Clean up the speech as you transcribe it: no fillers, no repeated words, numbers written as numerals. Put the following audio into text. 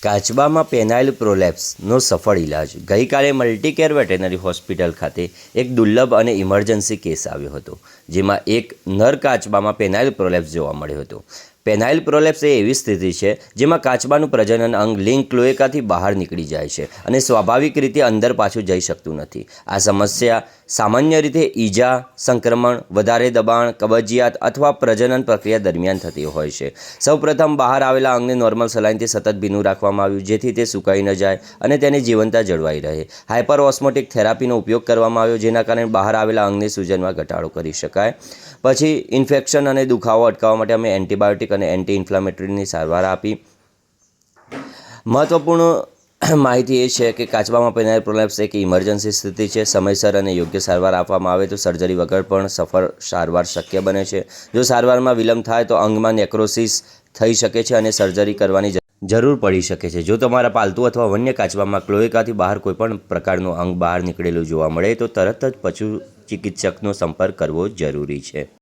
કાચબામાં પેનાઇલ પ્રોલેપ્સનો સફળ ઇલાજ. ગઈકાલે મલ્ટીકેર વેટેનરી હોસ્પિટલ ખાતે એક દુર્લભ અને ઇમરજન્સી કેસ આવ્યો હતો, જેમાં એક નર કાચબામાં પેનાઇલ પ્રોલેપ્સ જોવા મળ્યો હતો. પેનાઇલ પ્રોલેપ્સ એ એવી સ્થિતિ છે જેમાં કાચબાનું પ્રજનન અંગ લિંગ ક્લોએકાથી બહાર નીકળી જાય છે અને સ્વાભાવિક રીતે અંદર પાછું જઈ શકતું નથી. આ સમસ્યા સામાન્ય રીતે ઈજા, સંક્રમણ, વધારે દબાણ, કબજિયાત અથવા પ્રજનન પ્રક્રિયા દરમિયાન થતી હોય છે. સૌપ્રથમ બહાર આવેલા અંગને નોર્મલ સલાઇનથી સતત ભીનું રાખવામાં આવ્યું, જેથી તે સુકાઈ ન જાય અને તેની જીવંતતા જળવાઈ રહે. હાઇપર ઓસ્મોટિક થેરાપીનો ઉપયોગ કરવામાં આવ્યો, જેના કારણે બહાર આવેલા અંગની સૂજનમાં ઘટાડો કરી શકાય. પછી ઇન્ફેક્શન અને દુખાવો અટકાવવા માટે અમે એન્ટીબાયોટિક અને એન્ટી ઇન્ફ્લામેટરીની સારવાર આપી. મહત્વપૂર્ણ માહિતી એ છે કે કાચબામાં પેનાઇલ પ્રોલેપ્સ એક ઇમરજન્સી સ્થિતિ છે. સમયસર અને યોગ્ય સારવાર આપવામાં આવે તો સર્જરી વગર પણ સફળ સારવાર શક્ય બને છે. જો સારવારમાં વિલંબ થાય તો અંગમાં નેક્રોસિસ થઈ શકે છે અને સર્જરી કરવાની જરૂર પડી શકે છે. જો તમારા પાલતુ અથવા વન્ય કાચબામાં ક્લોએકાથી બહાર કોઈપણ પ્રકારનું અંગ બહાર નીકળેલું જોવા મળે તો તરત જ પશુ ચિકિત્સકનો સંપર્ક કરવો જરૂરી છે.